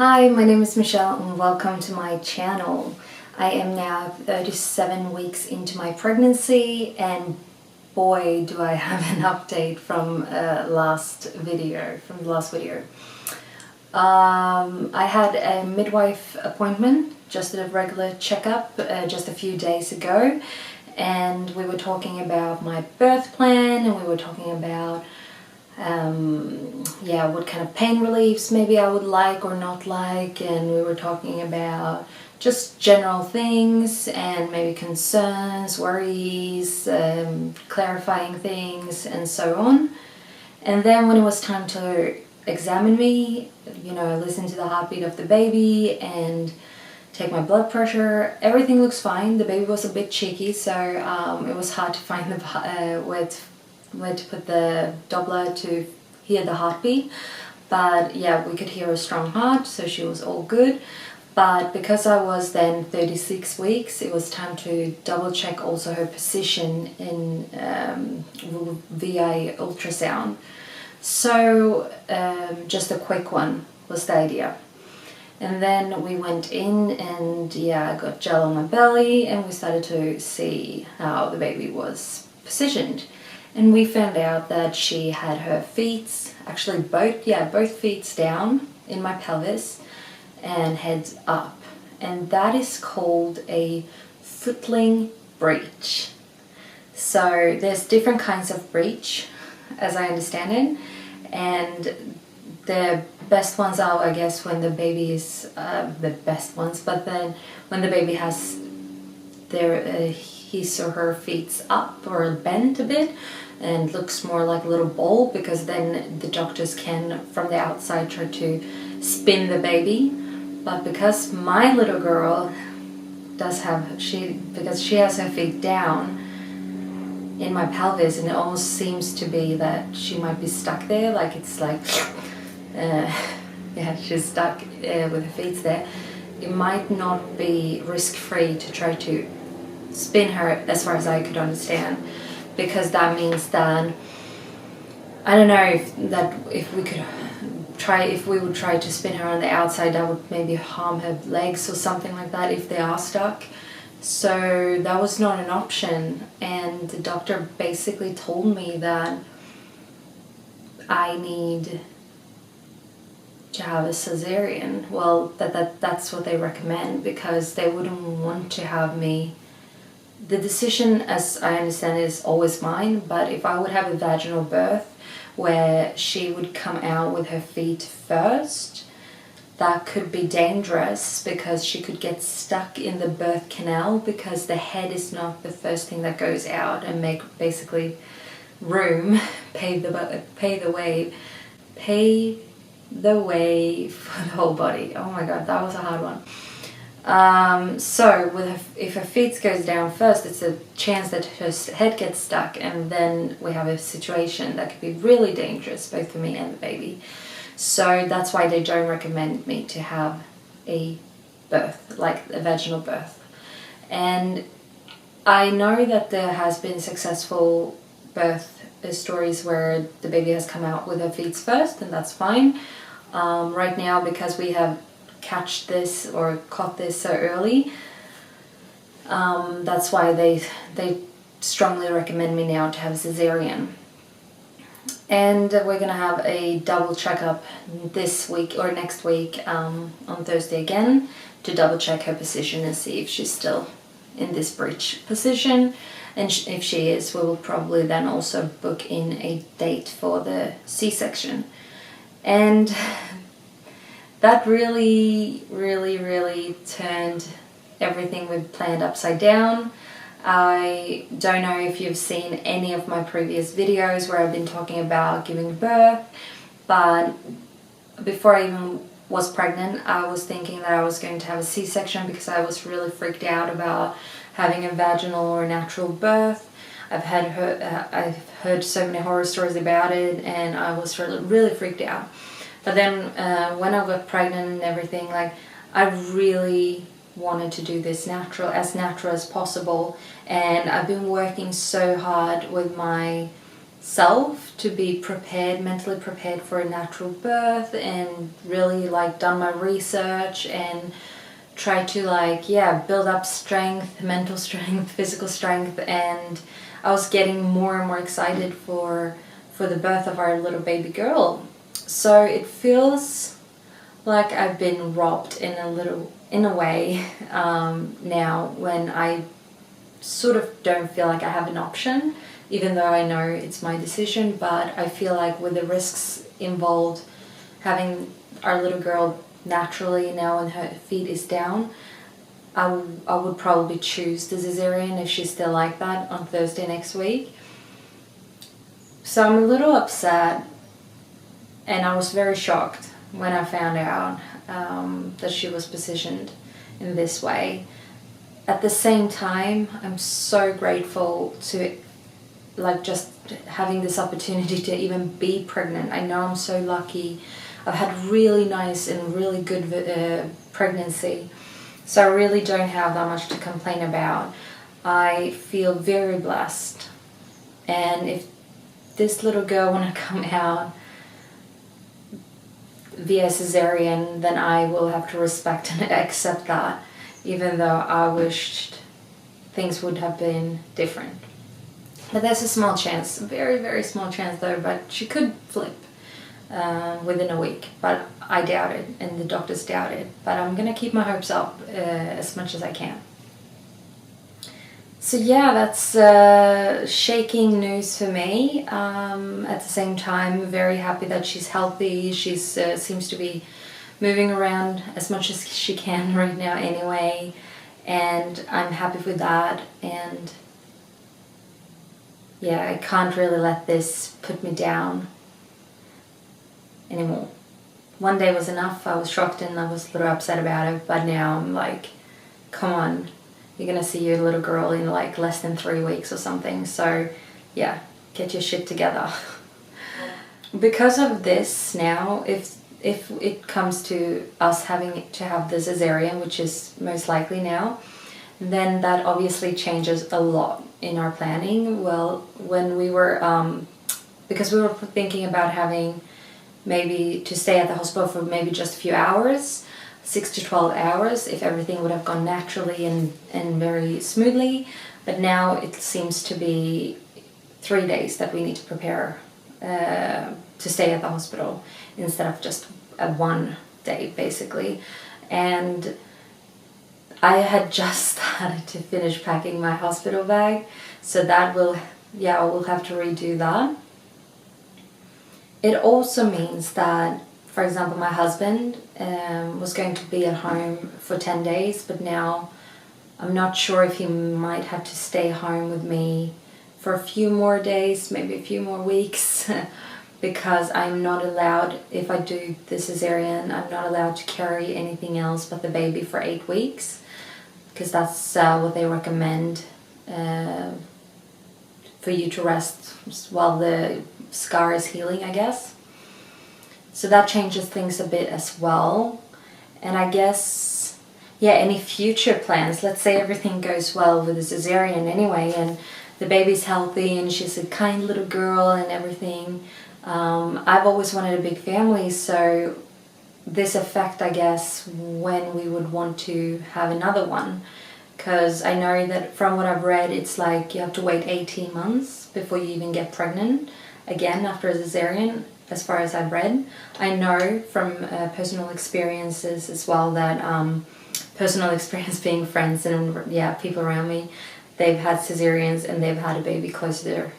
Hi, my name is Michelle and welcome to my channel. I am now 37 weeks into my pregnancy and boy do I have an update from the last video. I had a midwife appointment, just a regular checkup just a few days ago, and we were talking about my birth plan and we were talking about what kind of pain reliefs maybe I would like or not like, and we were talking about just general things and maybe concerns, worries, clarifying things and so on. And then when it was time to examine me, listen to the heartbeat of the baby and take my blood pressure, everything looks fine. The baby was a bit cheeky, so it was hard to find where to put the Doppler to hear the heartbeat, but yeah, we could hear a strong heart, so she was all good. But because I was then 36 weeks, it was time to double check also her position in VA ultrasound. So just a quick one was the idea. And then we went in and I got gel on my belly and we started to see how the baby was positioned. And we found out that she had her feet, actually both feet down in my pelvis and heads up. And that is called a Footling breech. So there's different kinds of breech, as I understand it. And the best ones are, I guess, when the baby is, but then when the baby has his or her feet up or bent a bit and looks more like a little ball, because then the doctors can from the outside try to spin the baby. But because my little girl because she has her feet down in my pelvis, and it almost seems to be that she might be stuck there, like it's like she's stuck with her feet there. It might not be risk-free to try to spin her, as far as I could understand, because that means that I don't know if we would try to spin her on the outside, that would maybe harm her legs or something like that if they are stuck. So that was not an option, and the doctor basically told me that I need to have a cesarean. Well, that's what they recommend, because they wouldn't want to have me. The decision, as I understand it, is always mine, but if I would have a vaginal birth where she would come out with her feet first, that could be dangerous because she could get stuck in the birth canal, because the head is not the first thing that goes out and make basically room, pave the way for the whole body. Oh my god, that was a hard one. So if her feet goes down first, it's a chance that her head gets stuck, and then we have a situation that could be really dangerous both for me and the baby. So that's why they don't recommend me to have a birth, like a vaginal birth. And I know that there has been successful birth stories where the baby has come out with her feet first, and that's fine. Right now, because we have caught this so early, that's why they strongly recommend me now to have a cesarean. And we're gonna have a double checkup this week or next week on Thursday again to double check her position and see if she's still in this breech position. And if she is, we will probably then also book in a date for the C-section. And that really, really, really turned everything we'd planned upside down. I don't know if you've seen any of my previous videos where I've been talking about giving birth, but before I even was pregnant, I was thinking that I was going to have a C-section because I was really freaked out about having a vaginal or natural birth. I've heard so many horror stories about it, and I was really freaked out. But then when I got pregnant and everything, like, I really wanted to do this as natural as possible. And I've been working so hard with my self to be prepared, mentally prepared for a natural birth, and really like done my research and try to like build up strength, mental strength, physical strength, and I was getting more and more excited for the birth of our little baby girl. So it feels like I've been robbed in a way now, when I sort of don't feel like I have an option, even though I know it's my decision. But I feel like with the risks involved, having our little girl naturally now when her feet is down, I would probably choose the cesarean if she's still like that on Thursday next week. So I'm a little upset, and I was very shocked when I found out that she was positioned in this way. At the same time, I'm so grateful to like just having this opportunity to even be pregnant. I know I'm so lucky. I've had really nice and really good pregnancy, so I really don't have that much to complain about. I feel very blessed, and if this little girl want to come out via cesarean, then I will have to respect and accept that, even though I wished things would have been different. But there's a small chance, a very, very small chance though, but she could flip within a week, but I doubt it, and the doctors doubt it. But I'm going to keep my hopes up as much as I can. So yeah, that's shaking news for me. At the same time, very happy that she's healthy. She seems to be moving around as much as she can right now anyway, and I'm happy with that. And yeah, I can't really let this put me down anymore. One day was enough. I was shocked and I was a little upset about it, but now I'm like, come on, you're gonna see your little girl in like less than 3 weeks or something. So yeah, get your shit together. Because of this now, if it comes to us having to have the cesarean, which is most likely now, then that obviously changes a lot in our planning. Well, when we were, because we were thinking about having maybe to stay at the hospital for maybe just a few hours, 6 to 12 hours, if everything would have gone naturally and very smoothly. But now it seems to be 3 days that we need to prepare to stay at the hospital instead of just a 1 day basically. And I had just started to finish packing my hospital bag, so that will, I will have to redo that. It also means that, for example, my husband was going to be at home for 10 days, but now I'm not sure if he might have to stay home with me for a few more days, maybe a few more weeks, because I'm not allowed, if I do the cesarean, I'm not allowed to carry anything else but the baby for 8 weeks, because that's what they recommend for you to rest while the scar is healing, I guess. So that changes things a bit as well. And I guess, any future plans, let's say everything goes well with the cesarean anyway, and the baby's healthy and she's a kind little girl and everything. I've always wanted a big family, so this affect, I guess, when we would want to have another one. Because I know that from what I've read, it's like you have to wait 18 months before you even get pregnant again after a cesarean, as far as I've read. I know from personal experiences as well that personal experience being friends and people around me, they've had cesareans and they've had a baby closer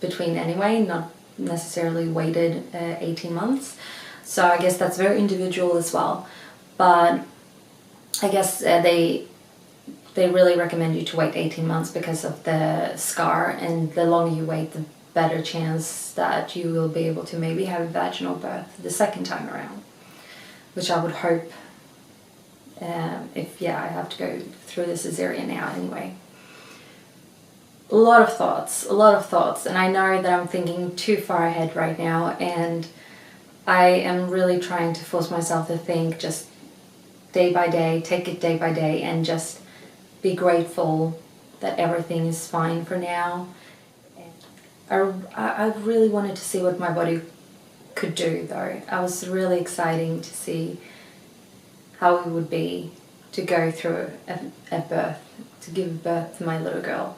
between anyway, not necessarily waited 18 months. So I guess that's very individual as well. But I guess they really recommend you to wait 18 months because of the scar, and the longer you wait, the better chance that you will be able to maybe have a vaginal birth the second time around, which I would hope if I have to go through the cesarean now anyway. A lot of thoughts, and I know that I'm thinking too far ahead right now, and I am really trying to force myself to think just day by day, take it day by day, and just be grateful that everything is fine for now. I really wanted to see what my body could do though. I was really exciting to see how it would be to go through a birth, to give birth to my little girl.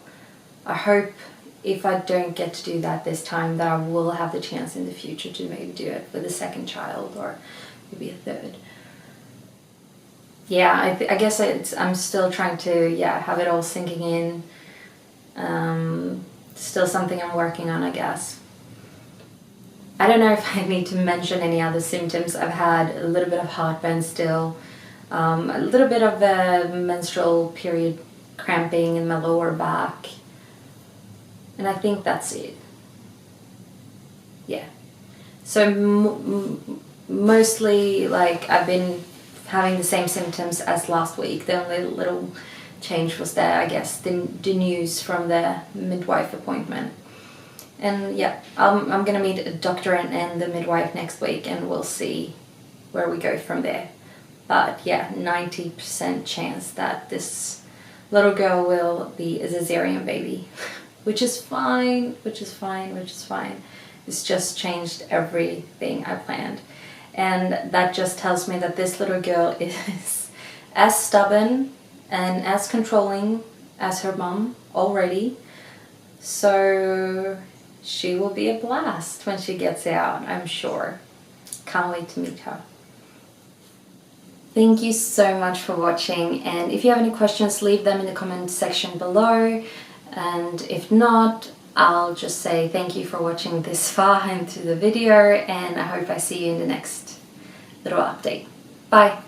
I hope if I don't get to do that this time, that I will have the chance in the future to maybe do it with a second child or maybe a third. Yeah, I guess I'm still trying to have it all sinking in. Still something I'm working on, I guess. I don't know if I need to mention any other symptoms. I've had a little bit of heartburn still, a little bit of a menstrual period cramping in my lower back, and I think that's it. Yeah. So mostly, like, I've been having the same symptoms as last week. The only little change was there, I guess, the news from the midwife appointment. And yeah, I'm gonna meet a doctor and the midwife next week, and we'll see where we go from there. But yeah, 90% chance that this little girl will be a cesarean baby, which is fine. It's just changed everything I planned. And that just tells me that this little girl is as stubborn and as controlling as her mom already. So she will be a blast when she gets out, I'm sure. Can't wait to meet her. Thank you so much for watching, and if you have any questions, leave them in the comment section below, and if not, I'll just say thank you for watching this far into the video, and I hope I see you in the next little update. Bye!